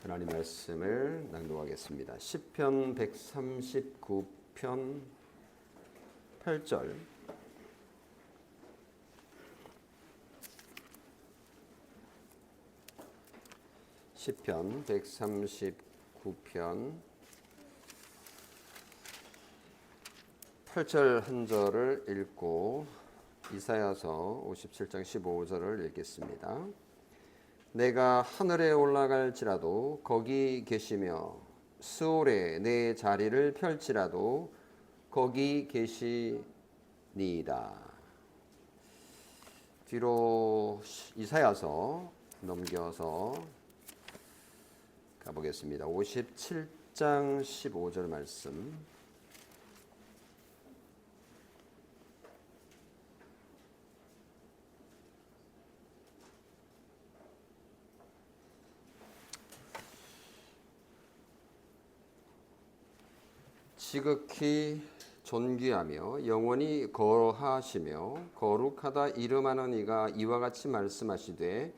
하나님 말씀을 낭독하겠습니다. 시편 139편 8절. 시편 139편 8절 한 절을 읽고 이사야서 57장 15절을 읽겠습니다. 내가 하늘에 올라갈지라도 거기 계시며 스올에 내 자리를 펼지라도 거기 계시니이다. 뒤로 이사야서 넘겨서 가보겠습니다. 57장 15절 말씀. 지극히 존귀하며 영원히 거하시며 거룩하다 이름하는 이가 이와 같이 말씀하시되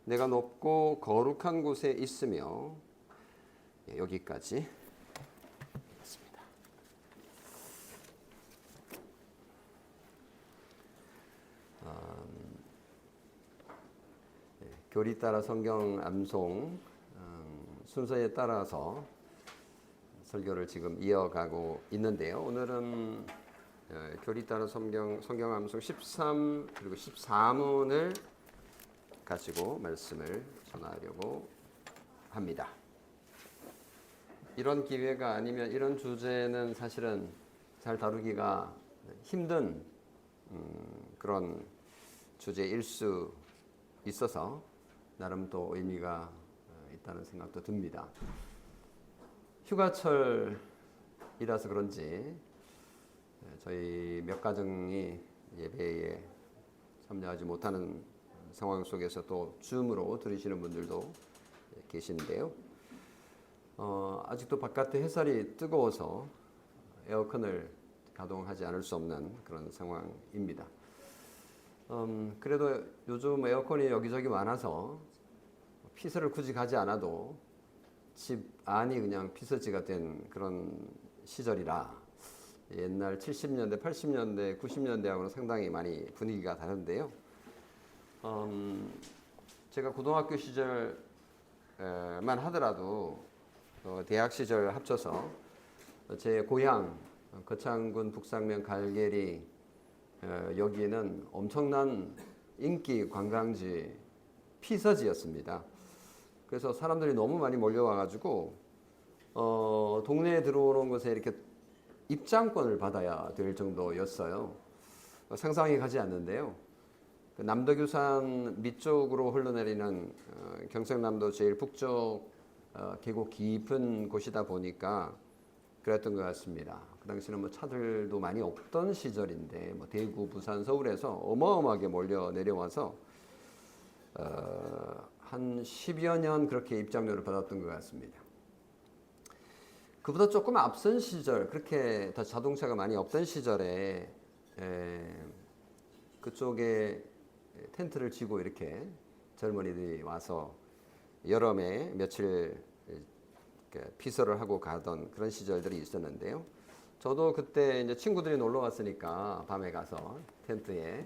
내가 높고 거룩한 곳에 있으며 여기까지 있습니다. 교리 따라 성경 암송 순서에 따라서 설교를 지금 이어가고 있는데요. 오늘은 교리 따라 성경 암송 13 그리고 14문을 가지고 말씀을 전하려고 합니다. 이런 기회가 아니면 이런 주제는 사실은 잘 다루기가 힘든 그런 주제일 수 있어서 나름 또 의미가 있다는 생각도 듭니다. 휴가철이라서 그런지 저희 몇 가정이 예배에 참여하지 못하는 상황 속에서 또 줌으로 들으시는 분들도 계시는데요. 아직도 바깥에 햇살이 뜨거워서 에어컨을 가동하지 않을 수 없는 그런 상황입니다. 그래도 요즘 에어컨이 여기저기 많아서 피서를 굳이 가지 않아도 집 안이 그냥 피서지가 된 그런 시절이라 옛날 70년대, 80년대, 90년대하고는 상당히 많이 분위기가 다른데요. 제가 고등학교 시절만 하더라도 대학 시절 합쳐서 제 고향 거창군 북상면 갈계리 여기에는 엄청난 인기 관광지 피서지였습니다. 그래서 사람들이 너무 많이 몰려와가지고 동네에 들어오는 곳에 이렇게 입장권을 받아야 될 정도였어요. 상상이 가지 않는데요. 남덕유산 밑쪽으로 흘러내리는 경상남도 제일 북쪽 계곡 깊은 곳이다 보니까 그랬던 것 같습니다. 그 당시는 뭐 차들도 많이 없던 시절인데 뭐 대구, 부산, 서울에서 어마어마하게 몰려 내려와서 한 10여 년 그렇게 입장료를 받았던 것 같습니다. 그보다 조금 앞선 시절, 그렇게 더 자동차가 많이 없던 시절에 그쪽에 텐트를 치고 이렇게 젊은이들이 와서 여름에 며칠 피서를 하고 가던 그런 시절들이 있었는데요. 저도 그때 이제 친구들이 놀러 왔으니까 밤에 가서 텐트에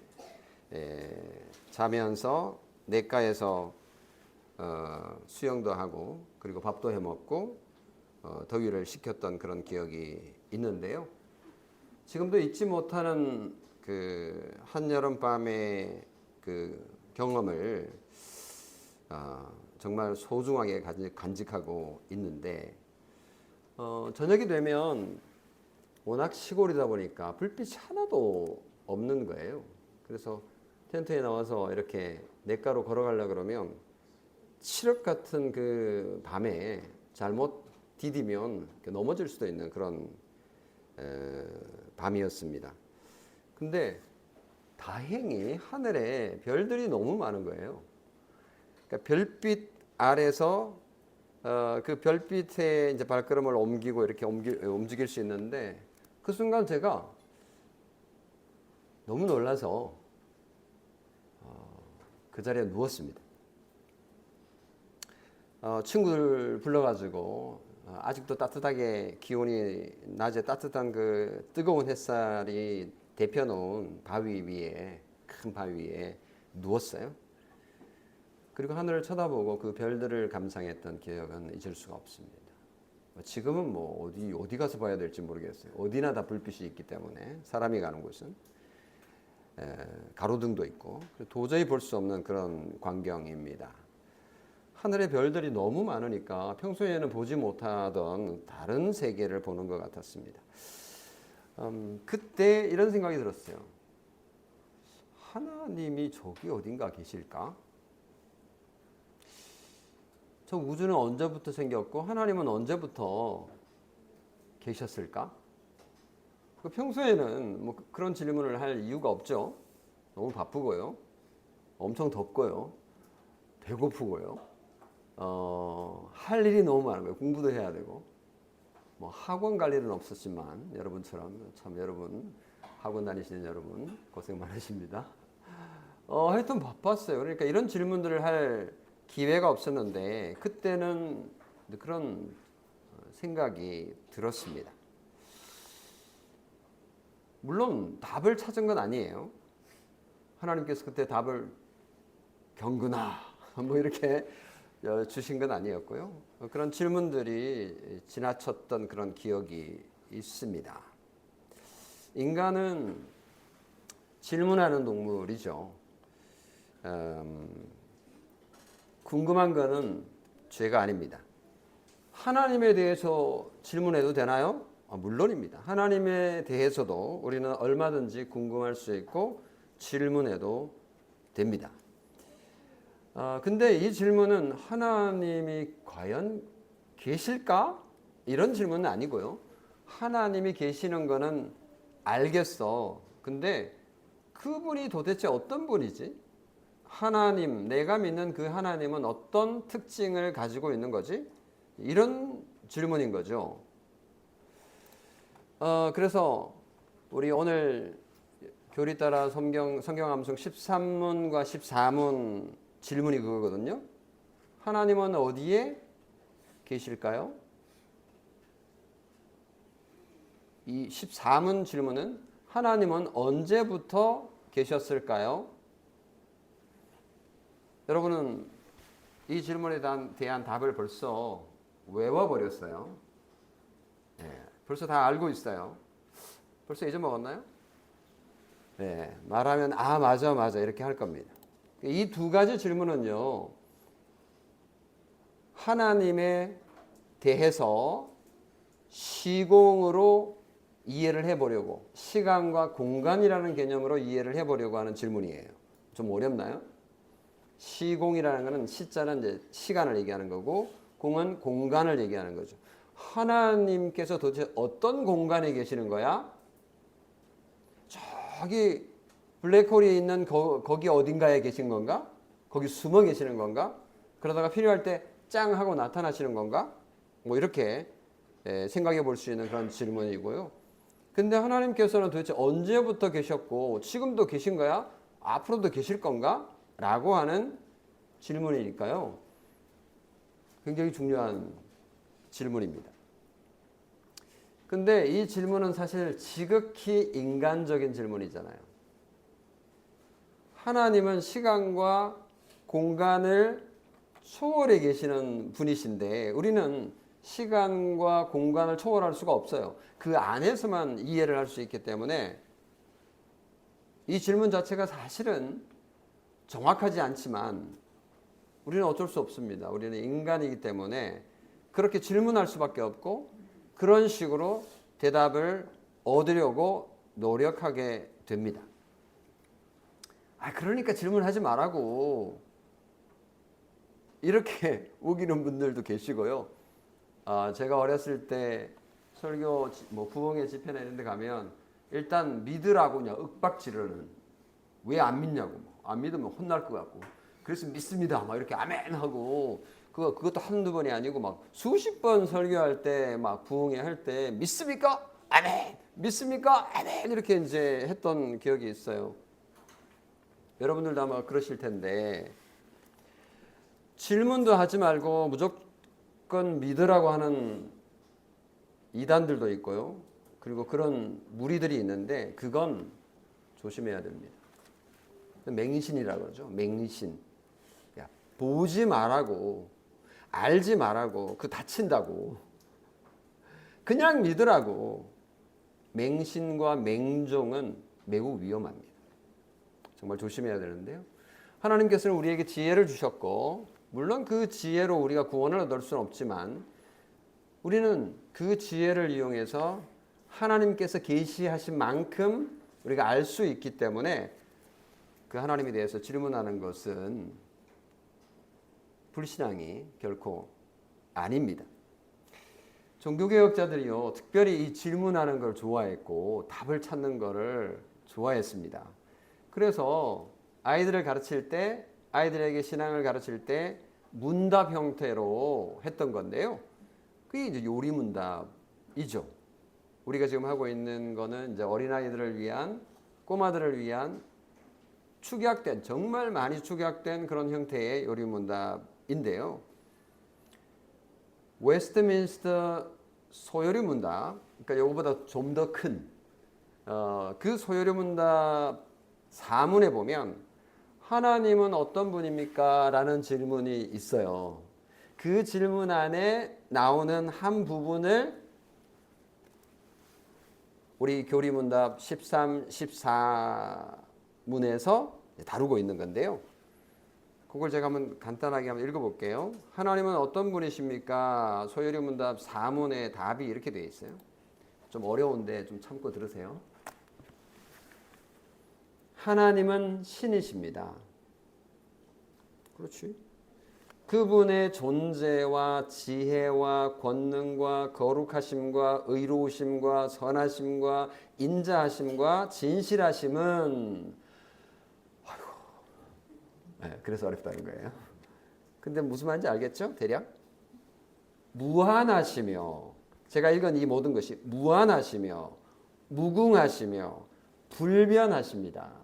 자면서 냇가에서 수영도 하고 그리고 밥도 해 먹고 더위를 식혔던 그런 기억이 있는데요. 지금도 잊지 못하는 그 한여름 밤의 그 경험을 정말 소중하게 간직하고 있는데 저녁이 되면 워낙 시골이다 보니까 불빛이 하나도 없는 거예요. 그래서 텐트에 나와서 이렇게 냇가로 걸어가려고 그러면 칠흑 같은 그 밤에 잘못 디디면 넘어질 수도 있는 그런 밤이었습니다. 근데 다행히 하늘에 별들이 너무 많은 거예요. 그러니까 별빛 아래서 그 별빛에 이제 발걸음을 옮기고 이렇게 움직일 수 있는데 그 순간 제가 너무 놀라서 그 자리에 누웠습니다. 친구들 불러가지고 아직도 따뜻하게 기온이 낮에 따뜻한 그 뜨거운 햇살이 데펴놓은 바위 위에 큰 바위 위에 누웠어요. 그리고 하늘을 쳐다보고 그 별들을 감상했던 기억은 잊을 수가 없습니다. 지금은 뭐 어디 가서 봐야 될지 모르겠어요. 어디나 다 불빛이 있기 때문에 사람이 가는 곳은 가로등도 있고 도저히 볼 수 없는 그런 광경입니다. 하늘의 별들이 너무 많으니까 평소에는 보지 못하던 다른 세계를 보는 것 같았습니다. 그때 이런 생각이 들었어요. 하나님이 저기 어딘가 계실까? 저 우주는 언제부터 생겼고 하나님은 언제부터 계셨을까? 평소에는 뭐 그런 질문을 할 이유가 없죠. 너무 바쁘고요. 엄청 덥고요. 배고프고요. 할 일이 너무 많은 거예요. 공부도 해야 되고. 뭐 학원 갈 일은 없었지만 여러분처럼 참 여러분 학원 다니시는 여러분 고생 많으십니다. 하여튼 바빴어요. 그러니까 이런 질문들을 할 기회가 없었는데 그때는 그런 생각이 들었습니다. 물론 답을 찾은 건 아니에요. 하나님께서 그때 답을 경근아 뭐 이렇게 주신 건 아니었고요. 그런 질문들이 지나쳤던 그런 기억이 있습니다. 인간은 질문하는 동물이죠. 궁금한 거는 죄가 아닙니다. 하나님에 대해서 질문해도 되나요? 물론입니다. 하나님에 대해서도 우리는 얼마든지 궁금할 수 있고 질문해도 됩니다. 근데 이 질문은 하나님이 과연 계실까? 이런 질문은 아니고요. 하나님이 계시는 거는 알겠어. 근데 그분이 도대체 어떤 분이지? 하나님, 내가 믿는 그 하나님은 어떤 특징을 가지고 있는 거지? 이런 질문인 거죠. 그래서 우리 오늘 교리 따라 성경 암송 13문과 14문 질문이 그거거든요. 하나님은 어디에 계실까요? 이 14문 질문은 하나님은 언제부터 계셨을까요? 여러분은 이 질문에 대한 답을 벌써 외워버렸어요. 네, 벌써 다 알고 있어요. 벌써 잊어먹었나요? 네, 말하면 맞아 이렇게 할 겁니다. 이 두 가지 질문은요. 하나님에 대해서 시공으로 이해를 해보려고 시간과 공간이라는 개념으로 이해를 해보려고 하는 질문이에요. 좀 어렵나요? 시공이라는 것은 시자는 이제 시간을 얘기하는 거고 공은 공간을 얘기하는 거죠. 하나님께서 도대체 어떤 공간에 계시는 거야? 저기 블랙홀이 있는 거기 어딘가에 계신 건가? 거기 숨어 계시는 건가? 그러다가 필요할 때 짱 하고 나타나시는 건가? 뭐 이렇게 생각해 볼 수 있는 그런 질문이고요. 근데 하나님께서는 도대체 언제부터 계셨고 지금도 계신 거야? 앞으로도 계실 건가? 라고 하는 질문이니까요. 굉장히 중요한 질문입니다. 근데 이 질문은 사실 지극히 인간적인 질문이잖아요. 하나님은 시간과 공간을 초월해 계시는 분이신데 우리는 시간과 공간을 초월할 수가 없어요. 그 안에서만 이해를 할 수 있기 때문에 이 질문 자체가 사실은 정확하지 않지만 우리는 어쩔 수 없습니다. 우리는 인간이기 때문에 그렇게 질문할 수밖에 없고 그런 식으로 대답을 얻으려고 노력하게 됩니다. 그러니까 질문하지 말라고 이렇게 우기는 분들도 계시고요. 제가 어렸을 때 설교 부흥회 집회나 이런 데 가면 일단 믿으라고 그냥 윽박지르는 왜 안 믿냐고 안 믿으면 혼날 것 같고 그래서 믿습니다 막 이렇게 아멘 하고 그것도 한두 번이 아니고 막 수십 번 설교할 때 막 부흥회 할 때 믿습니까? 아멘 믿습니까? 아멘 이렇게 이제 했던 기억이 있어요. 여러분들도 아마 그러실 텐데 질문도 하지 말고 무조건 믿으라고 하는 이단들도 있고요. 그리고 그런 무리들이 있는데 그건 조심해야 됩니다. 맹신이라고 그러죠. 맹신. 야, 보지 말라고, 알지 말라고, 그 다친다고. 그냥 믿으라고. 맹신과 맹종은 매우 위험합니다. 정말 조심해야 되는데요. 하나님께서는 우리에게 지혜를 주셨고 물론 그 지혜로 우리가 구원을 얻을 수는 없지만 우리는 그 지혜를 이용해서 하나님께서 계시하신 만큼 우리가 알 수 있기 때문에 그 하나님에 대해서 질문하는 것은 불신앙이 결코 아닙니다. 종교개혁자들이요, 특별히 이 질문하는 걸 좋아했고 답을 찾는 것을 좋아했습니다. 그래서 아이들을 가르칠 때, 아이들에게 신앙을 가르칠 때 문답 형태로 했던 건데요. 그게 이제 요리문답이죠. 우리가 지금 하고 있는 거는 이제 어린아이들을 위한, 꼬마들을 위한 축약된, 정말 많이 축약된 그런 형태의 요리문답인데요. 웨스트민스터 소요리문답, 그러니까 이거보다 좀 더 큰 그 소요리문답 사문에 보면 하나님은 어떤 분입니까? 라는 질문이 있어요. 그 질문 안에 나오는 한 부분을 우리 교리문답 13, 14문에서 다루고 있는 건데요. 그걸 제가 한번 간단하게 한번 읽어볼게요. 하나님은 어떤 분이십니까? 소요리문답 4문의 답이 이렇게 되어 있어요. 좀 어려운데 좀 참고 들으세요. 하나님은 신이십니다. 그렇지. 그분의 존재와 지혜와 권능과 거룩하심과 의로우심과 선하심과 인자하심과 진실하심은 네, 그래서 어렵다는 거예요. 근데 무슨 말인지 알겠죠? 대략 무한하시며, 제가 읽은 이 모든 것이 무한하시며 무궁하시며 불변하십니다.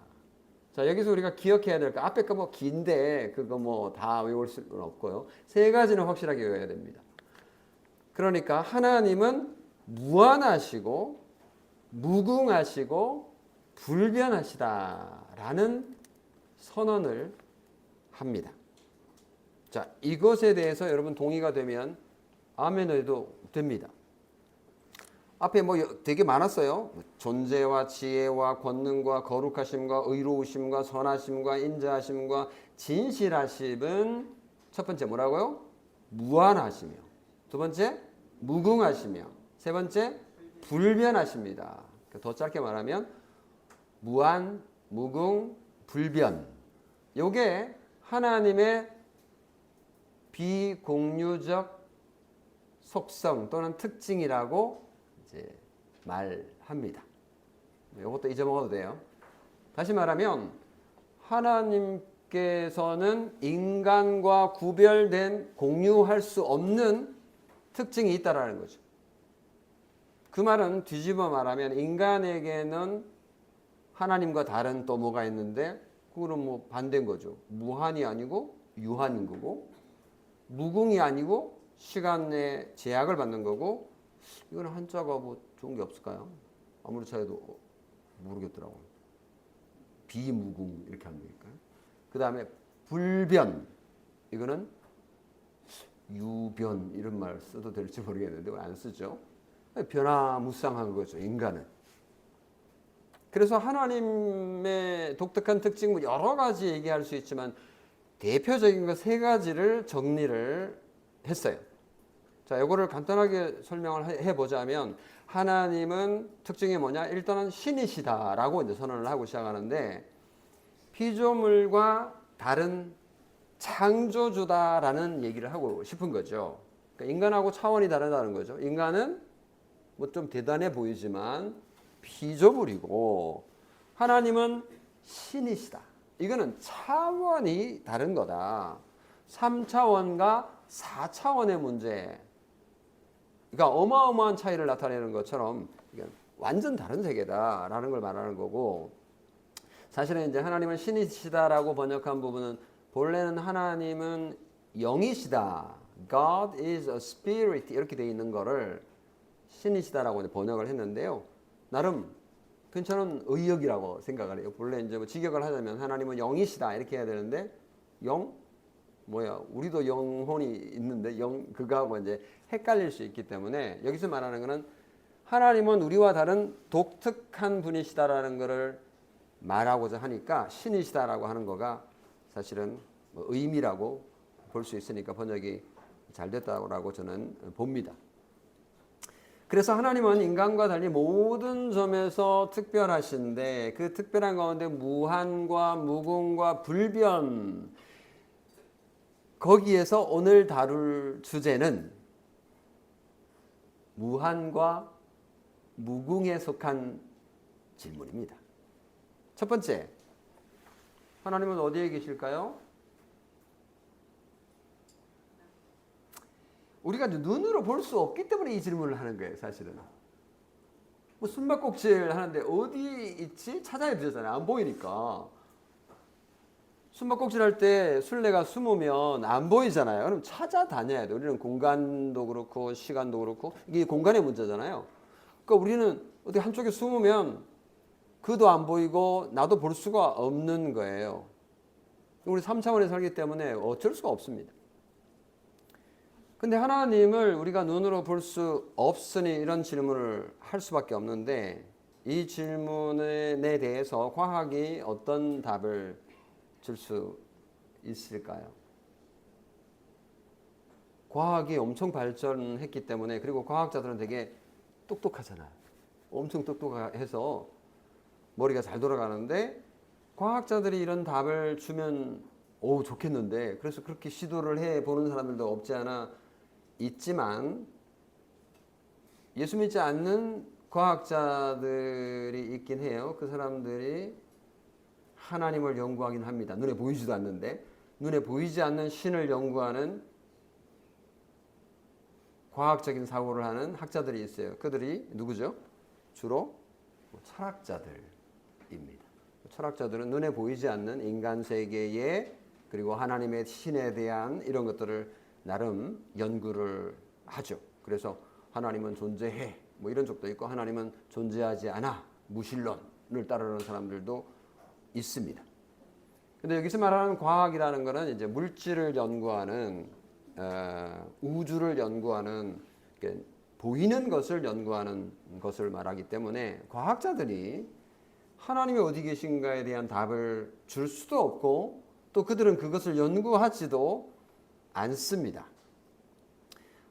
자, 여기서 우리가 기억해야 될 거, 앞에 거 뭐 긴데 그거 뭐 다 외울 수는 없고요. 세 가지는 확실하게 외워야 됩니다. 그러니까 하나님은 무한하시고 무궁하시고 불변하시다라는 선언을 합니다. 자, 이것에 대해서 여러분 동의가 되면 아멘 해도 됩니다. 앞에 뭐 되게 많았어요. 존재와 지혜와 권능과 거룩하심과 의로우심과 선하심과 인자하심과 진실하심은 첫 번째 뭐라고요? 무한하시며, 두 번째 무궁하시며, 세 번째 불변하십니다. 더 짧게 말하면 무한, 무궁, 불변. 요게 하나님의 비공유적 속성 또는 특징이라고 이제 말합니다. 이것도 잊어먹어도 돼요. 다시 말하면 하나님께서는 인간과 구별된 공유할 수 없는 특징이 있다라는 거죠. 그 말은 뒤집어 말하면 인간에게는 하나님과 다른 또 뭐가 있는데 그거는 뭐 반대인 거죠. 무한이 아니고 유한인 거고, 무궁이 아니고 시간의 제약을 받는 거고, 이거는 한자가 뭐 좋은 게 없을까요? 아무리 찾아도 모르겠더라고요. 비무궁 이렇게 하면 되니까요. 그 다음에 불변, 이거는 유변 이런 말 써도 될지 모르겠는데 안 쓰죠. 변화무쌍한 거죠, 인간은. 그래서 하나님의 독특한 특징 뭐 여러 가지 얘기할 수 있지만 대표적인 거 세 가지를 정리를 했어요. 자, 이거를 간단하게 설명을 해보자면 하나님은 특징이 뭐냐? 일단은 신이시다라고 이제 선언을 하고 시작하는데 피조물과 다른 창조주다라는 얘기를 하고 싶은 거죠. 그러니까 인간하고 차원이 다르다는 거죠. 인간은 뭐 좀 대단해 보이지만 피조물이고 하나님은 신이시다. 이거는 차원이 다른 거다. 3차원과 4차원의 문제. 그러니까 어마어마한 차이를 나타내는 것처럼 이건 완전 다른 세계다라는 걸 말하는 거고, 사실은 이제 하나님은 신이시다라고 번역한 부분은 본래는 하나님은 영이시다. God is a spirit 이렇게 되어 있는 거를 신이시다라고 번역을 했는데요. 나름 괜찮은 의역이라고 생각을 해요. 본래 이제 뭐 직역을 하자면 하나님은 영이시다 이렇게 해야 되는데 영 뭐야? 우리도 영혼이 있는데 영 그거하고 이제 헷갈릴 수 있기 때문에 여기서 말하는 거는 하나님은 우리와 다른 독특한 분이시다라는 것을 말하고자 하니까 신이시다라고 하는 거가 사실은 뭐 의미라고 볼 수 있으니까 번역이 잘 됐다고 저는 봅니다. 그래서 하나님은 인간과 달리 모든 점에서 특별하신데 그 특별한 가운데 무한과 무궁과 불변 거기에서 오늘 다룰 주제는 무한과 무궁에 속한 질문입니다. 첫 번째, 하나님은 어디에 계실까요? 우리가 눈으로 볼 수 없기 때문에 이 질문을 하는 거예요, 사실은. 뭐 숨바꼭질 하는데 어디 있지? 찾아야 되잖아요. 안 보이니까. 숨바꼭질 할 때 술래가 숨으면 안 보이잖아요. 그럼 찾아다녀야 돼요. 우리는 공간도 그렇고 시간도 그렇고 이게 공간의 문제잖아요. 그러니까 우리는 어디 한쪽에 숨으면 그도 안 보이고 나도 볼 수가 없는 거예요. 우리 3차원에 살기 때문에 어쩔 수가 없습니다. 근데 하나님을 우리가 눈으로 볼 수 없으니 이런 질문을 할 수밖에 없는데 이 질문에 대해서 과학이 어떤 답을 줄 수 있을까요? 과학이 엄청 발전했기 때문에 그리고 과학자들은 되게 똑똑하잖아요. 엄청 똑똑해서 머리가 잘 돌아가는데 과학자들이 이런 답을 주면 오 좋겠는데 그래서 그렇게 시도를 해보는 사람들도 없지 않아 있지만 예수 믿지 않는 과학자들이 있긴 해요. 그 사람들이 하나님을 연구하긴 합니다. 눈에 보이지도 않는데 눈에 보이지 않는 신을 연구하는 과학적인 사고를 하는 학자들이 있어요. 그들이 누구죠? 주로 철학자들입니다. 철학자들은 눈에 보이지 않는 인간 세계에 그리고 하나님의 신에 대한 이런 것들을 나름 연구를 하죠. 그래서 하나님은 존재해 뭐 이런 적도 있고 하나님은 존재하지 않아 무신론을 따르는 사람들도 있습니다. 근데 여기서 말하는 과학이라는 것은 이제 물질을 연구하는 우주를 연구하는 보이는 것을 연구하는 것을 말하기 때문에 과학자들이 하나님이 어디 계신가에 대한 답을 줄 수도 없고 또 그들은 그것을 연구하지도 않습니다.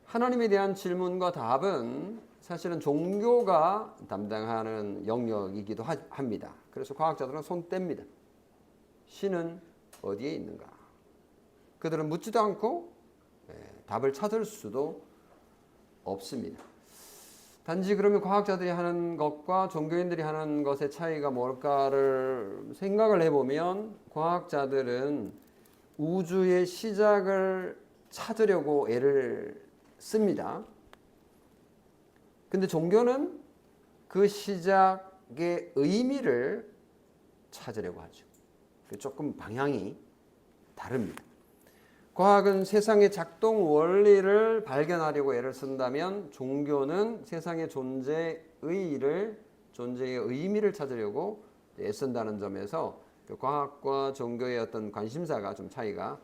하나님에 대한 질문과 답은 사실은 종교가 담당하는 영역이기도 합니다. 그래서 과학자들은 손 뗍니다. 신은 어디에 있는가? 그들은 묻지도 않고 답을 찾을 수도 없습니다. 단지 그러면 과학자들이 하는 것과 종교인들이 하는 것의 차이가 뭘까를 생각을 해보면 과학자들은 우주의 시작을 찾으려고 애를 씁니다. 근데 종교는 그 시작의 의미를 찾으려고 하죠. 조금 방향이 다릅니다. 과학은 세상의 작동 원리를 발견하려고 애를 쓴다면 종교는 세상의 존재의 의미를 찾으려고 애쓴다는 점에서 과학과 종교의 어떤 관심사가 좀 차이가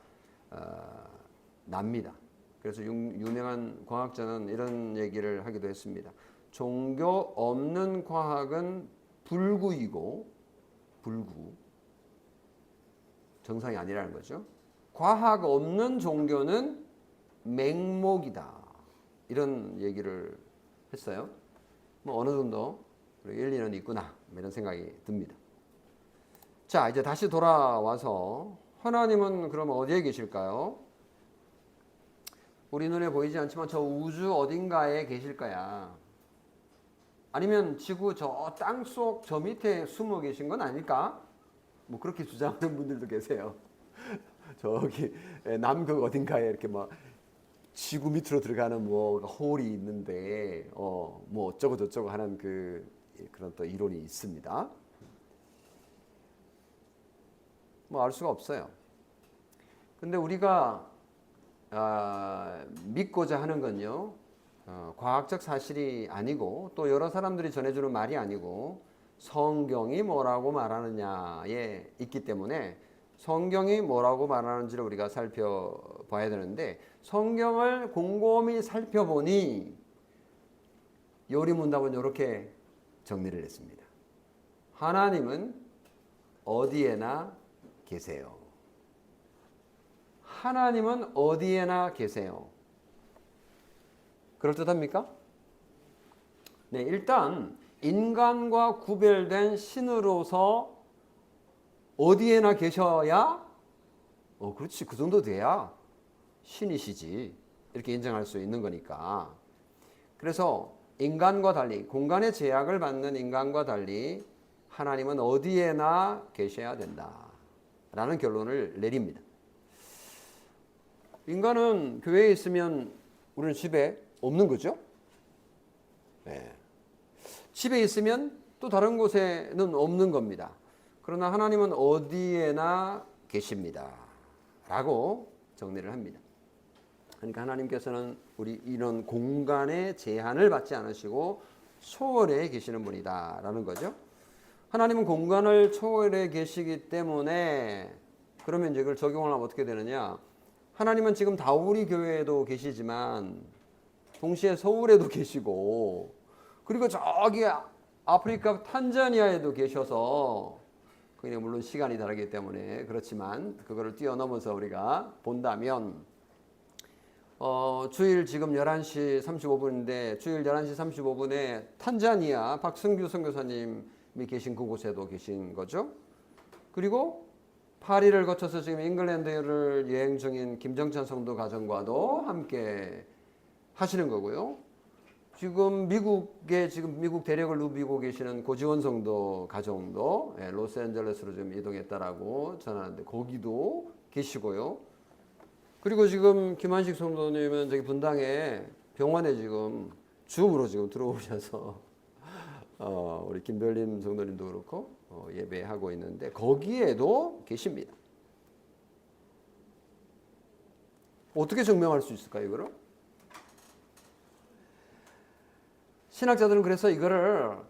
납니다. 그래서 유명한 과학자는 이런 얘기를 하기도 했습니다. 종교 없는 과학은 불구이고 불구 정상이 아니라는 거죠. 과학 없는 종교는 맹목이다. 이런 얘기를 했어요. 뭐 어느 정도 일리는 있구나 이런 생각이 듭니다. 자, 이제 다시 돌아와서 하나님은 그러면 어디에 계실까요? 우리 눈에 보이지 않지만 저 우주 어딘가에 계실 거야. 아니면 지구 저 땅속 저 밑에 숨어 계신 건 아닐까? 뭐 그렇게 주장하는 분들도 계세요. 저기 남극 어딘가에 이렇게 막 지구 밑으로 들어가는 뭐 홀이 있는데 뭐 어쩌고 저쩌고 하는 그런 또 이론이 있습니다. 뭐 알 수가 없어요. 근데 우리가 믿고자 하는 건요, 과학적 사실이 아니고 또 여러 사람들이 전해주는 말이 아니고 성경이 뭐라고 말하느냐에 있기 때문에 성경이 뭐라고 말하는지를 우리가 살펴봐야 되는데, 성경을 곰곰이 살펴보니 요리문답은 이렇게 정리를 했습니다. 하나님은 어디에나 계세요. 하나님은 어디에나 계세요. 그럴듯합니까? 네, 일단 인간과 구별된 신으로서 어디에나 계셔야, 그렇지, 그 정도 돼야 신이시지, 이렇게 인정할 수 있는 거니까. 그래서 인간과 달리, 공간의 제약을 받는 인간과 달리 하나님은 어디에나 계셔야 된다라는 결론을 내립니다. 인간은 교회에 있으면 우리는 집에 없는 거죠. 네. 집에 있으면 또 다른 곳에는 없는 겁니다. 그러나 하나님은 어디에나 계십니다 라고 정리를 합니다. 그러니까 하나님께서는 우리 이런 공간의 제한을 받지 않으시고 초월해 계시는 분이다 라는 거죠. 하나님은 공간을 초월해 계시기 때문에, 그러면 이제 이걸 적용을 하면 어떻게 되느냐, 하나님은 지금 다우리 교회에도 계시지만 동시에 서울에도 계시고, 그리고 저기 아프리카 탄자니아에도 계셔서, 그냥 물론 시간이 다르기 때문에 그렇지만 그거를 뛰어넘어서 우리가 본다면, 주일 지금 11시 35분인데 주일 11시 35분에 탄자니아 박승규 선교사님이 계신 그곳에도 계신 거죠. 그리고 파리를 거쳐서 지금 잉글랜드를 여행 중인 김정찬 성도 가정과도 함께 하시는 거고요. 지금 미국 대륙을 누비고 계시는 고지원 성도 가정도 로스앤젤레스로 좀 이동했다라고 전하는데 거기도 계시고요. 그리고 지금 김한식 성도님은 저기 분당에 병원에 지금 줌으로 지금 들어오셔서 우리 김별림 성도님도 그렇고 예배하고 있는데 거기에도 계십니다. 어떻게 증명할 수 있을까요, 이거를? 신학자들은 그래서 이걸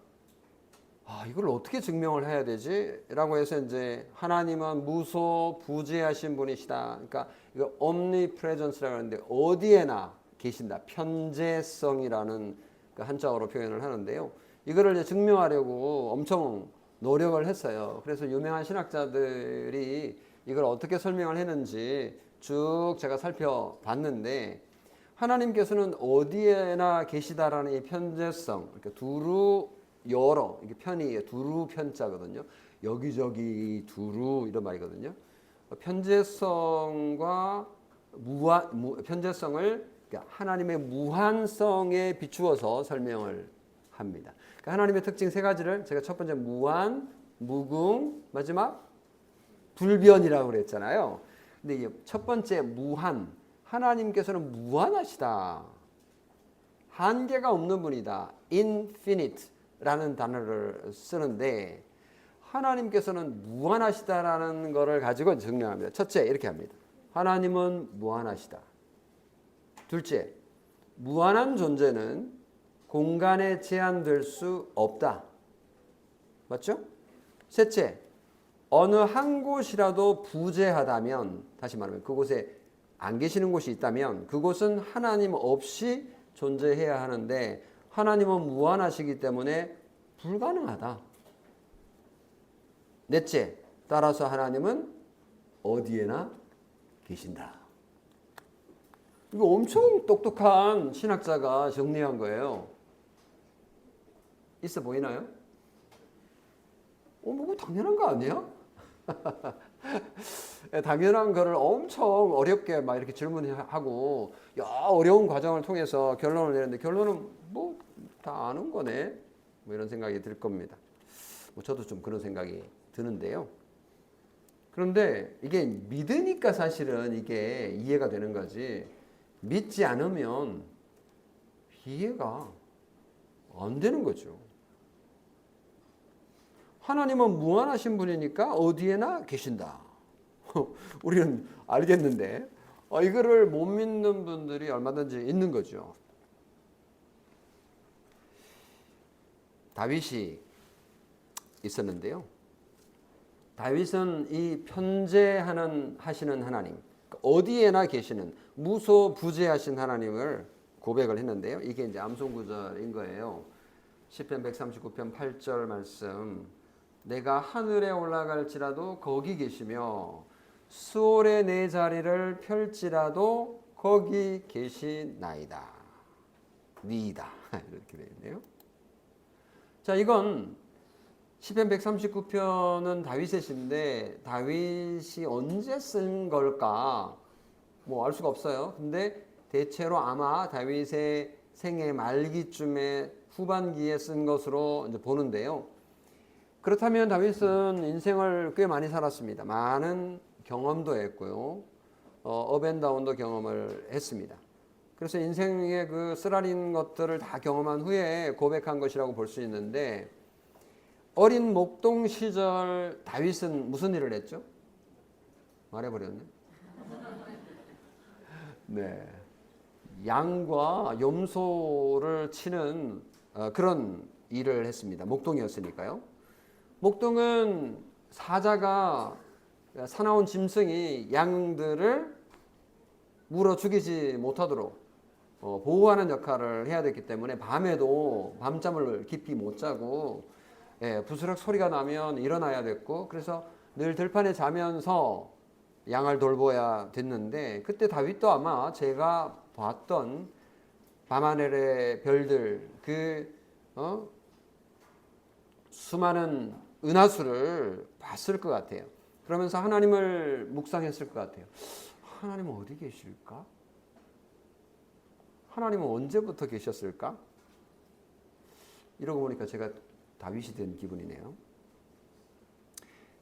어떻게 증명을 해야 되지? 라고 해서 이제 하나님은 무소부재하신 분이시다. 그러니까 이거 omnipresence라고 하는데 어디에나 계신다. 편재성이라는 그 한자어로 표현을 하는데요. 이거를 이제 증명하려고 엄청 노력을 했어요. 그래서 유명한 신학자들이 이걸 어떻게 설명을 했는지 쭉 제가 살펴봤는데, 하나님께서는 어디에나 계시다라는 이 편재성, 그러니까 두루 여러, 이게 편이 두루 편자거든요. 여기저기 두루 이런 말이거든요. 편재성과 편재성을 그러니까 하나님의 무한성에 비추어서 설명을 합니다. 그러니까 하나님의 특징 세 가지를 제가 첫 번째 무한, 무궁, 마지막 불변이라고 그랬잖아요. 근데 이게 첫 번째 무한, 하나님께서는 무한하시다. 한계가 없는 분이다. infinite라는 단어를 쓰는데 하나님께서는 무한하시다라는 것을 가지고 증명합니다. 첫째, 이렇게 합니다. 하나님은 무한하시다. 둘째, 무한한 존재는 공간에 제한될 수 없다. 맞죠? 셋째, 어느 한 곳이라도 부재하다면, 다시 말하면 그곳에 안 계시는 곳이 있다면 그곳은 하나님 없이 존재해야 하는데 하나님은 무한하시기 때문에 불가능하다. 넷째, 따라서 하나님은 어디에나 계신다. 이거 엄청 똑똑한 신학자가 정리한 거예요. 있어 보이나요? 뭐 당연한 거 아니야? 당연한 거를 엄청 어렵게 막 이렇게 질문하고 어려운 과정을 통해서 결론을 내는데 결론은 뭐 다 아는 거네. 뭐 이런 생각이 들 겁니다. 뭐 저도 좀 그런 생각이 드는데요. 그런데 이게 믿으니까 사실은 이게 이해가 되는 거지, 믿지 않으면 이해가 안 되는 거죠. 하나님은 무한하신 분이니까 어디에나 계신다. 우리는 알겠는데 이거를 못 믿는 분들이 얼마든지 있는 거죠. 다윗이 있었는데요. 다윗은 이 하시는 하나님, 어디에나 계시는 무소부재하신 하나님을 고백을 했는데요. 이게 이제 암송구절인 거예요. 시편 139편 8절 말씀. 내가 하늘에 올라갈지라도 거기 계시며 수월에 내 자리를 펼지라도 거기 계시나이다. 니이다. 이렇게 되어 있네요. 자, 이건 시편 139편은 다윗의 시인데 다윗이 언제 쓴 걸까? 뭐 알 수가 없어요. 근데 대체로 아마 다윗의 생애 말기쯤에 후반기에 쓴 것으로 이제 보는데요. 그렇다면 다윗은 인생을 꽤 많이 살았습니다. 많은 경험도 했고요. 업앤다운도 경험을 했습니다. 그래서 인생의 그 쓰라린 것들을 다 경험한 후에 고백한 것이라고 볼 수 있는데 어린 목동 시절 다윗은 무슨 일을 했죠? 말해버렸네. 네. 양과 염소를 치는 그런 일을 했습니다. 목동이었으니까요. 목동은 사자가 사나운 짐승이 양들을 물어 죽이지 못하도록 보호하는 역할을 해야 됐기 때문에 밤에도 밤잠을 깊이 못 자고 부스럭 소리가 나면 일어나야 됐고 그래서 늘 들판에 자면서 양을 돌보아야 됐는데 그때 다윗도 아마 제가 봤던 밤하늘의 별들 수많은 은하수를 봤을 것 같아요. 그러면서 하나님을 묵상했을 것 같아요. 하나님은 어디 계실까? 하나님은 언제부터 계셨을까? 이러고 보니까 제가 다윗이 된 기분이네요.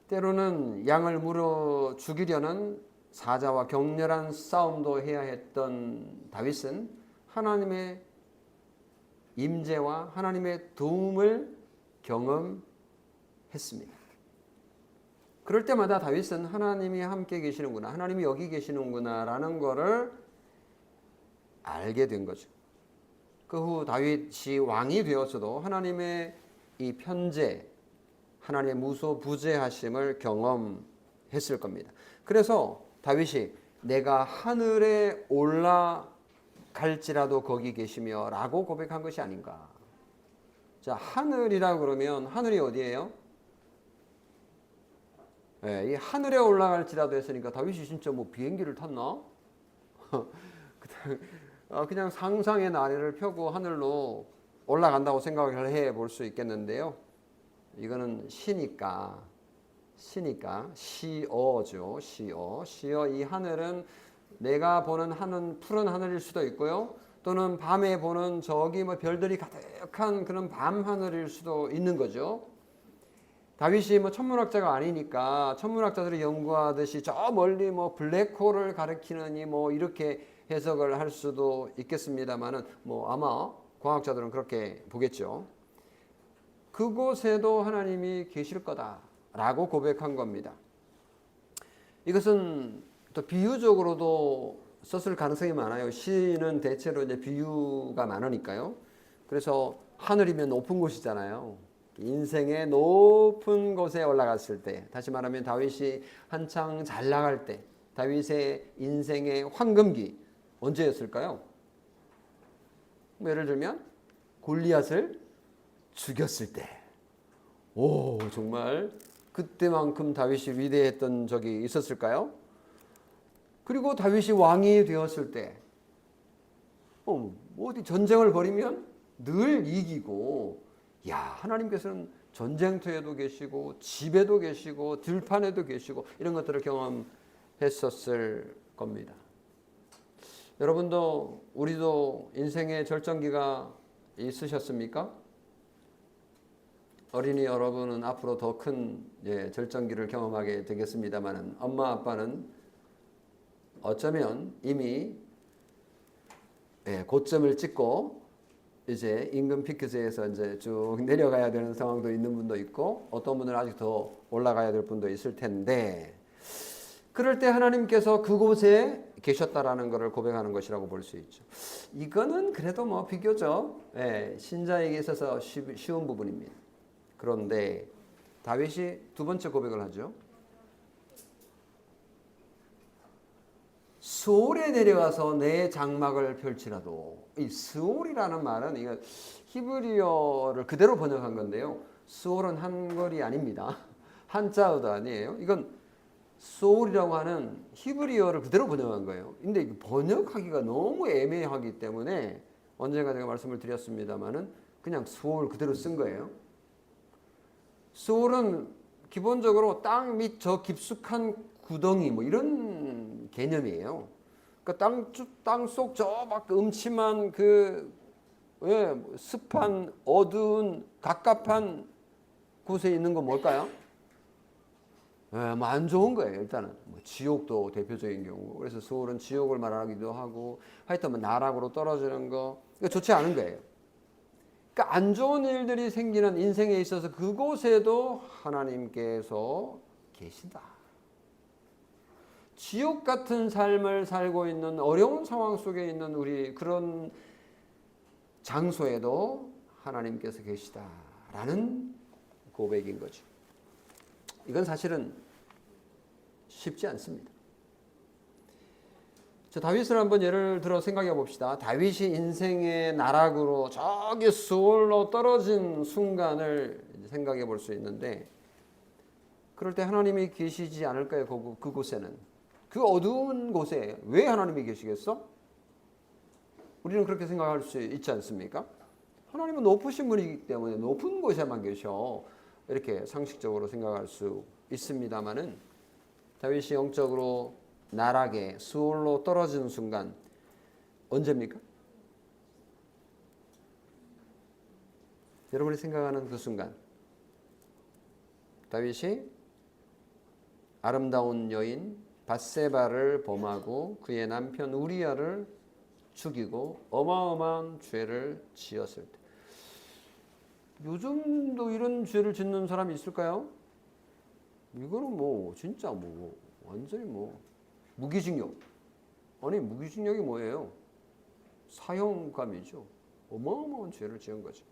때로는 양을 물어 죽이려는 사자와 격렬한 싸움도 해야 했던 다윗은 하나님의 임재와 하나님의 도움을 경험했습니다. 그럴 때마다 다윗은 하나님이 함께 계시는구나, 하나님이 여기 계시는구나 라는 것을 알게 된 거죠. 그 후 다윗이 왕이 되었어도 하나님의 이 편재, 하나님의 무소부재하심을 경험했을 겁니다. 그래서 다윗이 내가 하늘에 올라갈지라도 거기 계시며 라고 고백한 것이 아닌가. 자, 하늘이라고 그러면 하늘이 어디예요? 이 하늘에 올라갈지라도 했으니까 다윗이 진짜 뭐 비행기를 탔나? 그냥 상상의 나래를 펴고 하늘로 올라간다고 생각을 해 볼 수 있겠는데요. 이거는 시니까 시어죠. 시어. 이 하늘은 내가 보는 푸른 하늘일 수도 있고요. 또는 밤에 보는 저기 뭐 별들이 가득한 그런 밤 하늘일 수도 있는 거죠. 다윗이 뭐 천문학자가 아니니까 천문학자들이 연구하듯이 저 멀리 뭐 블랙홀을 가리키느니 뭐 이렇게 해석을 할 수도 있겠습니다만은 뭐 아마 과학자들은 그렇게 보겠죠. 그곳에도 하나님이 계실 거다라고 고백한 겁니다. 이것은 또 비유적으로도 썼을 가능성이 많아요. 시는 대체로 이제 비유가 많으니까요. 그래서 하늘이면 높은 곳이잖아요. 인생의 높은 곳에 올라갔을 때, 다시 말하면 다윗이 한창 잘 나갈 때, 다윗의 인생의 황금기 언제였을까요? 뭐 예를 들면 골리앗을 죽였을 때, 정말 그때만큼 다윗이 위대했던 적이 있었을까요? 그리고 다윗이 왕이 되었을 때, 어디 전쟁을 벌이면 늘 이기고, 하나님께서는 전쟁터에도 계시고 집에도 계시고 들판에도 계시고 이런 것들을 경험했었을 겁니다. 여러분도 우리도 인생의 절정기가 있으셨습니까? 어린이 여러분은 앞으로 더 큰 절정기를 경험하게 되겠습니다만 엄마 아빠는 어쩌면 이미 고점을 찍고 이제 임금 피크스에서 이제 쭉 내려가야 되는 상황도 있는 분도 있고 어떤 분은 아직 더 올라가야 될 분도 있을 텐데 그럴 때 하나님께서 그곳에 계셨다라는 것을 고백하는 것이라고 볼 수 있죠. 이거는 그래도 뭐 비교적 신자에게 있어서 쉬운 부분입니다. 그런데 다윗이 두 번째 고백을 하죠. 스올에 내려가서 내 장막을 펼치라도. 이 스올이라는 말은 이거 히브리어를 그대로 번역한 건데요. 스올은 한글이 아닙니다. 한자어도 아니에요. 이건 소울이라고 하는 히브리어를 그대로 번역한 거예요. 근데 번역하기가 너무 애매하기 때문에 언젠가 제가 말씀을 드렸습니다만은 그냥 소울 그대로 쓴 거예요. 소울은 기본적으로 땅 밑 저 깊숙한 구덩이 뭐 이런 개념이에요. 그러니까 땅 속 저 막 음침한 그 습한 어두운 갑갑한 곳에 있는 건 뭘까요? 뭐 안 좋은 거예요. 일단은 뭐 지옥도 대표적인 경우. 그래서 소울은 지옥을 말하기도 하고, 하여튼 뭐 나락으로 떨어지는 거, 이거 좋지 않은 거예요. 그러니까 안 좋은 일들이 생기는 인생에 있어서 그곳에도 하나님께서 계신다. 지옥 같은 삶을 살고 있는 어려운 상황 속에 있는 우리 그런 장소에도 하나님께서 계시다라는 고백인 거죠. 이건 사실은 쉽지 않습니다. 저 다윗을 한번 예를 들어 생각해 봅시다. 다윗이 인생의 나락으로 저기 수월로 떨어진 순간을 생각해 볼 수 있는데, 그럴 때 하나님이 계시지 않을까요? 그곳에는. 그 어두운 곳에 왜 하나님이 계시겠어? 우리는 그렇게 생각할 수 있지 않습니까? 하나님은 높으신 분이기 때문에 높은 곳에만 계셔. 이렇게 상식적으로 생각할 수 있습니다만은, 다윗이 영적으로 나락에 수월로 떨어지는 순간 언제입니까? 여러분이 생각하는 그 순간, 다윗이 아름다운 여인 밧세바를 범하고 그의 남편 우리아를 죽이고 어마어마한 죄를 지었을 때. 요즘도 이런 죄를 짓는 사람이 있을까요? 이거는 뭐 진짜 뭐 완전히 뭐 무기징역. 아니 무기징역이 뭐예요? 사형감이죠. 어마어마한 죄를 지은 거죠.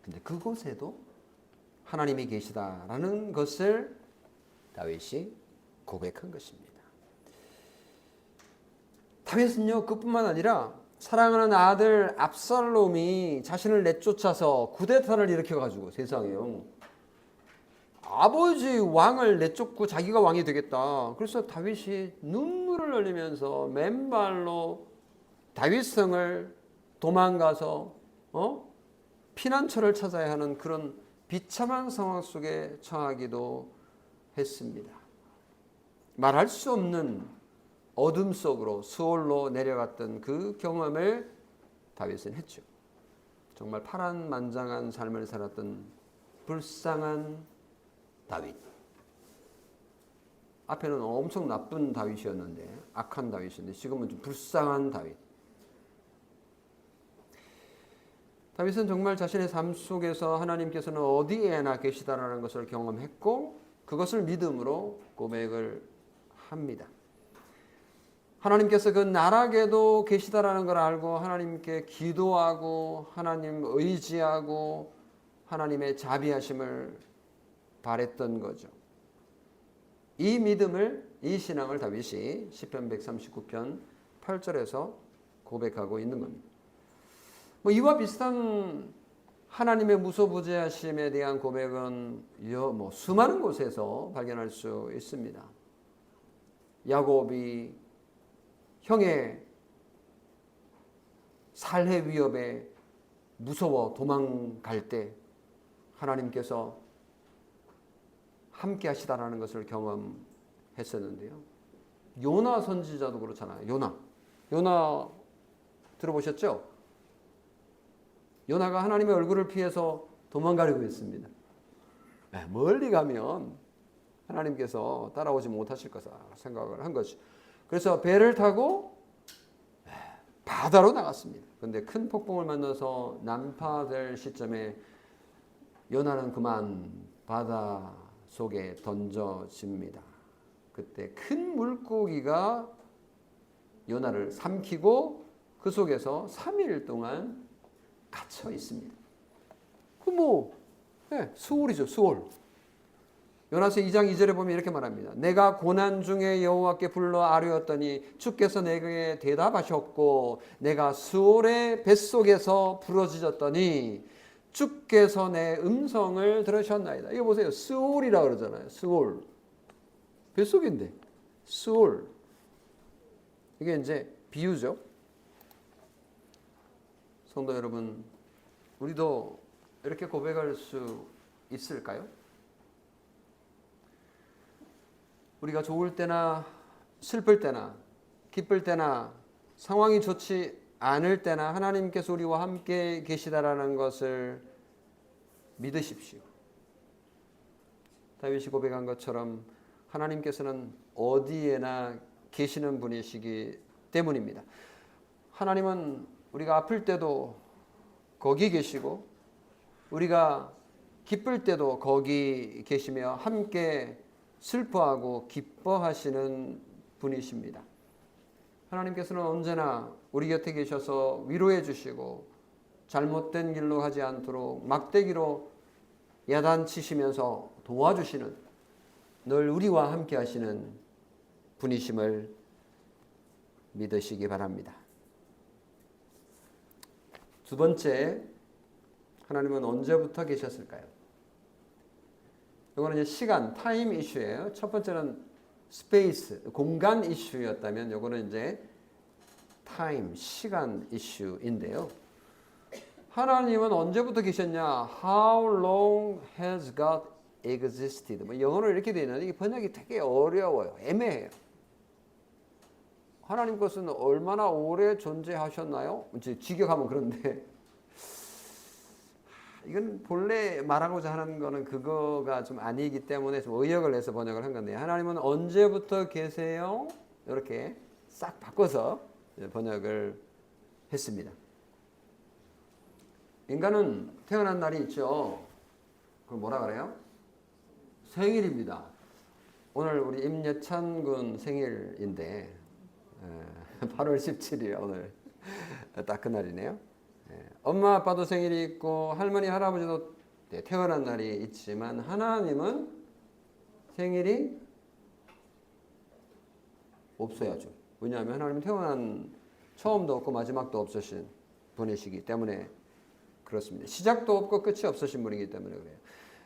근데 그곳에도 하나님이 계시다라는 것을 다윗이 고백한 것입니다. 다윗은요, 그뿐만 아니라 사랑하는 아들 압살롬이 자신을 내쫓아서 쿠데타를 일으켜가지고, 세상에요, 아버지 왕을 내쫓고 자기가 왕이 되겠다. 그래서 다윗이 눈물을 흘리면서 맨발로 다윗성을 도망가서 피난처를 찾아야 하는 그런 비참한 상황 속에 처하기도 했습니다. 말할 수 없는 어둠 속으로 수월로 내려갔던 그 경험을 다윗은 했죠. 정말 파란만장한 삶을 살았던 불쌍한 다윗. 앞에는 엄청 나쁜 다윗이었는데, 악한 다윗이었는데 지금은 좀 불쌍한 다윗. 다윗은 정말 자신의 삶 속에서 하나님께서는 어디에나 계시다라는 것을 경험했고, 그것을 믿음으로 고백을 합니다. 하나님께서 그 나락에도 계시다라는 걸 알고 하나님께 기도하고 하나님 의지하고 하나님의 자비하심을 바랬던 거죠. 이 믿음을, 이 신앙을 다윗이 시편 139편 8절에서 고백하고 있는 겁니다. 뭐 이와 비슷한 하나님의 무소부재하심에 대한 고백은 수많은 곳에서 발견할 수 있습니다. 야곱이 형의 살해 위협에 무서워 도망갈 때 하나님께서 함께 하시다라는 것을 경험했었는데요. 요나 선지자도 그렇잖아요. 요나 들어보셨죠? 요나가 하나님의 얼굴을 피해서 도망가려고 했습니다. 멀리 가면 하나님께서 따라오지 못하실 거다 생각을 한 거죠. 그래서 배를 타고 바다로 나갔습니다. 그런데 큰 폭풍을 만나서 난파될 시점에 요나는 그만 바다 속에 던져집니다. 그때 큰 물고기가 요나를 삼키고 그 속에서 3일 동안 갇혀 있습니다. 수월이죠, 수월. 요나서 2장 2절에 보면 이렇게 말합니다. 내가 고난 중에 여호와께 불러 아뢰었더니 주께서 내게 대답하셨고 내가 수월의 뱃속에서 부러지졌더니 주께서 내 음성을 들으셨나이다. 이거 보세요. 수월이라고 그러잖아요. 수월. 뱃속인데 수월. 이게 이제 비유죠. 성도 여러분, 우리도 이렇게 고백할 수 있을까요? 우리가 좋을 때나 슬플 때나 기쁠 때나 상황이 좋지 않을 때나 하나님께서 우리와 함께 계시다라는 것을 믿으십시오. 다윗이 고백한 것처럼 하나님께서는 어디에나 계시는 분이시기 때문입니다. 하나님은 우리가 아플 때도 거기 계시고 우리가 기쁠 때도 거기 계시며 함께 슬퍼하고 기뻐하시는 분이십니다. 하나님께서는 언제나 우리 곁에 계셔서 위로해 주시고 잘못된 길로 가지 않도록 막대기로 야단치시면서 도와주시는, 늘 우리와 함께 하시는 분이심을 믿으시기 바랍니다. 두 번째, 하나님은 언제부터 계셨을까요? 이거는 이제 시간, 타임 이슈예요. 첫 번째는 스페이스, 공간 이슈였다면 이거는 이제 타임, 시간 이슈인데요. 하나님은 언제부터 계셨냐? How long has God existed? 영어로 이렇게 되어 있는데 이 번역이 되게 어려워요. 애매해요. 하나님 것은 얼마나 오래 존재하셨나요? 직역하면 그런데 이건 본래 말하고자 하는 거는 그거가 좀 아니기 때문에 좀 의역을 해서 번역을 한 건데, 하나님은 언제부터 계세요? 이렇게 싹 바꿔서 번역을 했습니다. 인간은 태어난 날이 있죠. 그걸 뭐라 그래요? 생일입니다. 오늘 우리 임예찬 군 생일인데 8월 17일 오늘 딱 그날이네요. 엄마 아빠도 생일이 있고 할머니 할아버지도 태어난 날이 있지만 하나님은 생일이 없어야죠. 왜냐하면 하나님은 태어난 처음도 없고 마지막도 없으신 분이시기 때문에 그렇습니다. 시작도 없고 끝이 없으신 분이기 때문에 그래요.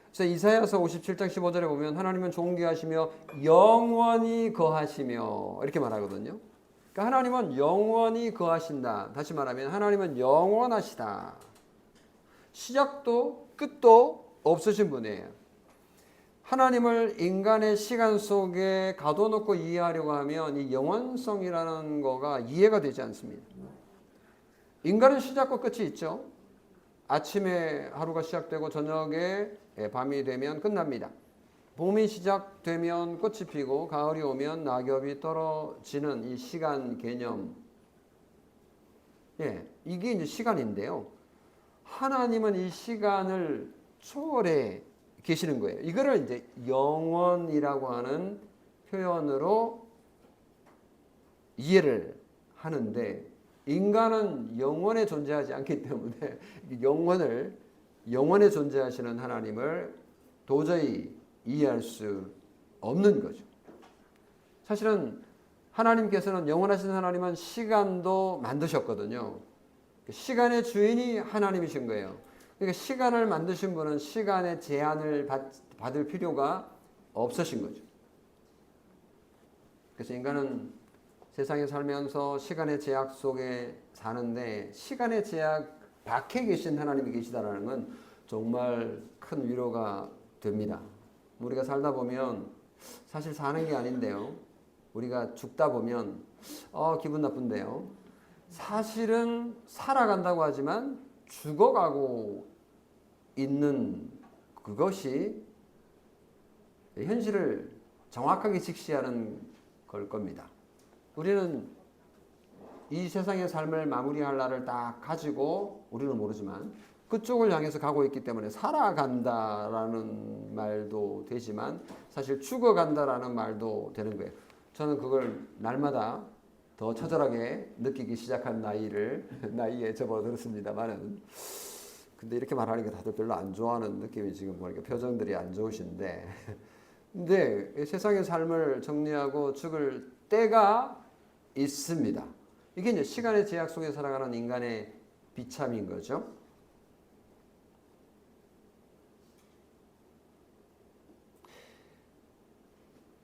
그래서 이사야서 57장 15절에 보면 하나님은 존귀하시며 영원히 거하시며 이렇게 말하거든요. 그러니까 하나님은 영원히 거하신다. 다시 말하면 하나님은 영원하시다. 시작도 끝도 없으신 분이에요. 하나님을 인간의 시간 속에 가둬놓고 이해하려고 하면 이 영원성이라는 거가 이해가 되지 않습니다. 인간은 시작과 끝이 있죠. 아침에 하루가 시작되고 저녁에 밤이 되면 끝납니다. 봄이 시작되면 꽃이 피고 가을이 오면 낙엽이 떨어지는 이 시간 개념. 이게 이제 시간인데요. 하나님은 이 시간을 초월해 계시는 거예요. 이거를 이제 영원이라고 하는 표현으로 이해를 하는데, 인간은 영원에 존재하지 않기 때문에 영원에 존재하시는 하나님을 도저히 이해할 수 없는 거죠. 사실은 하나님께서는, 영원하신 하나님은 시간도 만드셨거든요. 시간의 주인이 하나님이신 거예요. 그러니까 시간을 만드신 분은 시간의 제한을 받을 필요가 없으신 거죠. 그래서 인간은 세상에 살면서 시간의 제약 속에 사는데, 시간의 제약 밖에 계신 하나님이 계시다는 건 정말 큰 위로가 됩니다. 우리가 살다 보면 사실 사는 게 아닌데요. 우리가 죽다 보면 기분 나쁜데요. 사실은 살아간다고 하지만 죽어가고 있는 그것이 현실을 정확하게 직시하는 걸 겁니다. 우리는 이 세상의 삶을 마무리할 날을 딱 가지고, 우리는 모르지만 그쪽을 향해서 가고 있기 때문에 살아간다라는 말도 되지만 사실 죽어간다라는 말도 되는 거예요. 저는 그걸 날마다 더 처절하게 느끼기 시작한 나이에 접어들었습니다만은 근데 이렇게 말하니까 다들 별로 안 좋아하는 느낌이 지금 보니까 표정들이 안 좋으신데 근데 세상의 삶을 정리하고 죽을 때가 있습니다. 이게 이제 시간의 제약 속에 살아가는 인간의 비참인 거죠.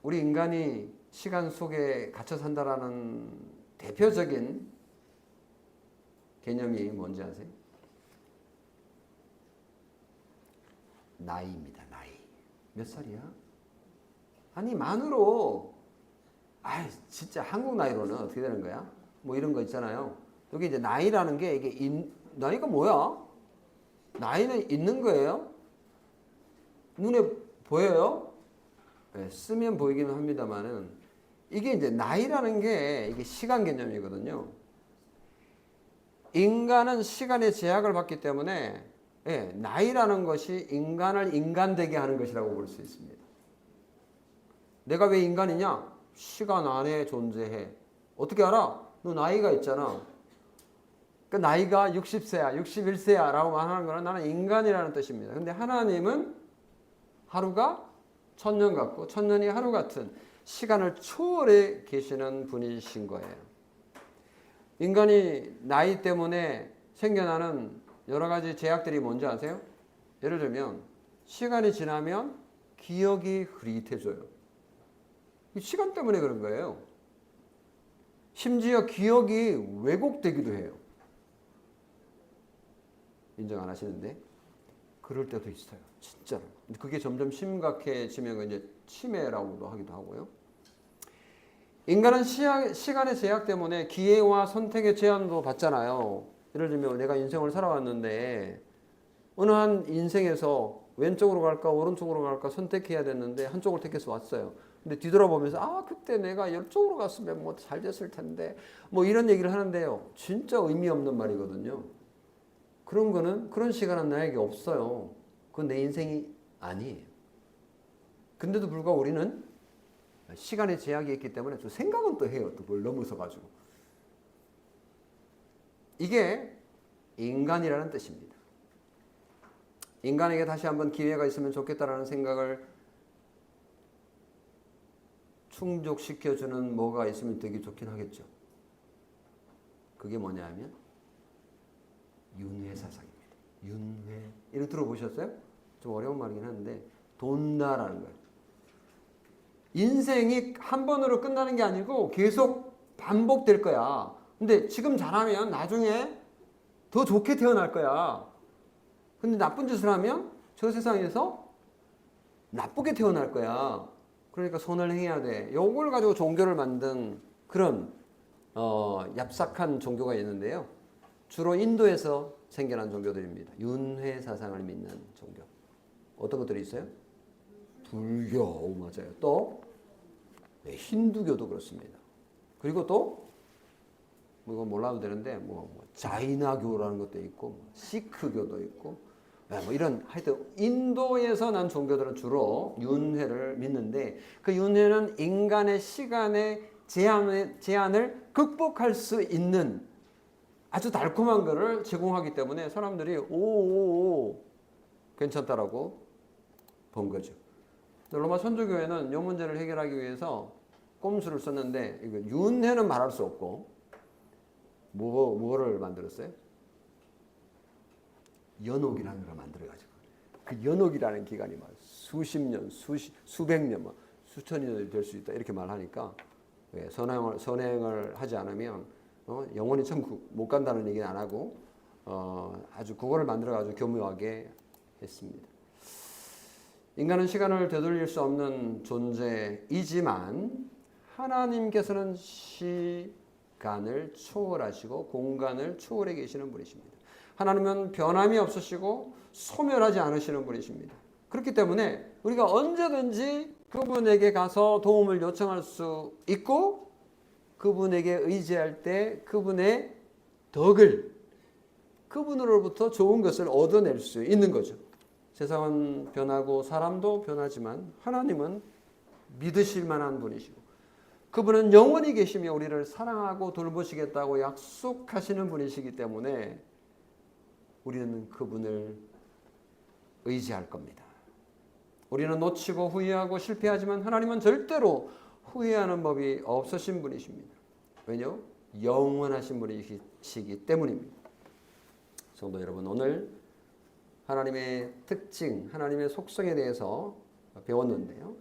우리 인간이 시간 속에 갇혀 산다라는 대표적인 개념이 뭔지 아세요? 나이입니다. 나이. 몇 살이야? 아니 만으로 진짜 한국 나이로는 어떻게 되는 거야? 뭐 이런 거 있잖아요. 여기 이제 나이라는 게 이게 나이가 뭐야? 나이는 있는 거예요? 눈에 보여요? 네, 쓰면 보이기는 합니다만은 이게 이제 나이라는 게 이게 시간 개념이거든요. 인간은 시간의 제약을 받기 때문에 나이라는 것이 인간을 인간되게 하는 것이라고 볼 수 있습니다. 내가 왜 인간이냐? 시간 안에 존재해. 어떻게 알아? 너 나이가 있잖아. 그 나이가 60세야, 61세야 라고 말하는 거는 나는 인간이라는 뜻입니다. 근데 하나님은 하루가 1000년 같고 1000년이 하루 같은 시간을 초월해 계시는 분이신 거예요. 인간이 나이 때문에 생겨나는 여러 가지 제약들이 뭔지 아세요? 예를 들면 시간이 지나면 기억이 흐릿해져요. 시간 때문에 그런 거예요. 심지어 기억이 왜곡되기도 해요. 인정 안 하시는데 그럴 때도 있어요. 진짜로. 그게 점점 심각해지면 이제 치매라고도 하기도 하고요. 인간은 시간의 제약 때문에 기회와 선택의 제한도 받잖아요. 예를 들면 내가 인생을 살아왔는데 어느 한 인생에서 왼쪽으로 갈까 오른쪽으로 갈까 선택해야 됐는데 한쪽을 택해서 왔어요. 근데 뒤돌아보면서 그때 내가 이쪽으로 갔으면 뭐 잘 됐을 텐데 뭐 이런 얘기를 하는데요. 진짜 의미 없는 말이거든요. 그런 시간은 나에게 없어요. 그건 내 인생이 아니에요. 근데도 불구하고 우리는 시간의 제약이 있기 때문에 또 생각은 또 해요. 또 그걸 넘어서 가지고. 이게 인간이라는 뜻입니다. 인간에게 다시 한번 기회가 있으면 좋겠다라는 생각을 충족시켜주는 뭐가 있으면 되게 좋긴 하겠죠. 그게 뭐냐 하면 윤회 사상입니다. 윤회. 이거 들어보셨어요? 좀 어려운 말이긴 한데 돈다라는 거예요. 인생이 한 번으로 끝나는 게 아니고 계속 반복될 거야. 근데 지금 잘하면 나중에 더 좋게 태어날 거야. 근데 나쁜 짓을 하면 저 세상에서 나쁘게 태어날 거야. 그러니까 선을 행해야 돼. 요걸 가지고 종교를 만든 그런 얍삭한 종교가 있는데요. 주로 인도에서 생겨난 종교들입니다. 윤회 사상을 믿는 종교. 어떤 것들이 있어요? 불교, 맞아요. 또 힌두교도 그렇습니다. 그리고 또 이거 몰라도 되는데 자이나교라는 것도 있고 시크교도 있고 뭐 이런 하여튼 인도에서 난 종교들은 주로 윤회를 믿는데 그 윤회는 인간의 시간의 제한을 극복할 수 있는 아주 달콤한 거를 제공하기 때문에 사람들이 오 괜찮다라고 본 거죠. 로마 천주교회는 이 문제를 해결하기 위해서 꼼수를 썼는데 이거 윤회는 말할 수 없고 뭐를 만들었어요? 연옥이라는 걸 만들어가지고 그 연옥이라는 기간이 막 수십 년, 수백 년, 막 수천 년이 될 수 있다 이렇게 말하니까 선행을 하지 않으면 영원히 천국 못 간다는 얘기는 안 하고 아주 그거를 만들어가지고 교묘하게 했습니다. 인간은 시간을 되돌릴 수 없는 존재이지만 하나님께서는 시간을 초월하시고 공간을 초월해 계시는 분이십니다. 하나님은 변함이 없으시고 소멸하지 않으시는 분이십니다. 그렇기 때문에 우리가 언제든지 그분에게 가서 도움을 요청할 수 있고 그분에게 의지할 때 그분의 덕을 그분으로부터 좋은 것을 얻어낼 수 있는 거죠. 세상은 변하고 사람도 변하지만 하나님은 믿으실 만한 분이시고 그분은 영원히 계시며 우리를 사랑하고 돌보시겠다고 약속하시는 분이시기 때문에 우리는 그분을 의지할 겁니다. 우리는 놓치고 후회하고 실패하지만 하나님은 절대로 후회하는 법이 없으신 분이십니다. 왜냐? 영원하신 분이시기 때문입니다. 성도 여러분, 오늘 하나님의 특징, 하나님의 속성에 대해서 배웠는데요.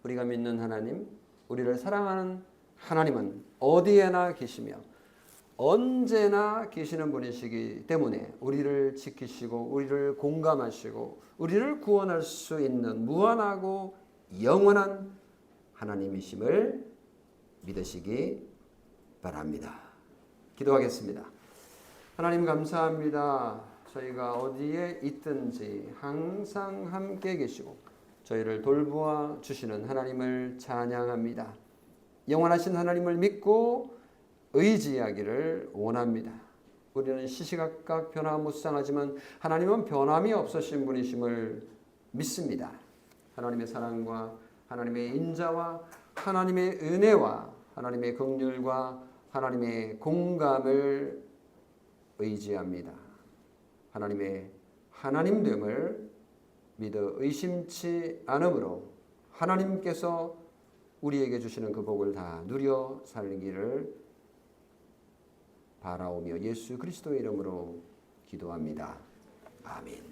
우리가 믿는 하나님, 우리를 사랑하는 하나님은 어디에나 계시며 언제나 계시는 분이시기 때문에 우리를 지키시고 우리를 공감하시고 우리를 구원할 수 있는 무한하고 영원한 하나님이심을 믿으시기 바랍니다. 기도하겠습니다. 하나님 감사합니다. 저희가 어디에 있든지 항상 함께 계시고 저희를 돌보아 주시는 하나님을 찬양합니다. 영원하신 하나님을 믿고 의지하기를 원합니다. 우리는 시시각각 변화무쌍하지만 하나님은 변함이 없으신 분이심을 믿습니다. 하나님의 사랑과 하나님의 인자와 하나님의 은혜와 하나님의 긍휼과 하나님의 공감을 의지합니다. 하나님의 하나님됨을 믿어 의심치 않으므로 하나님께서 우리에게 주시는 그 복을 다 누려 살기를 바라오며 예수 그리스도의 이름으로 기도합니다. 아멘.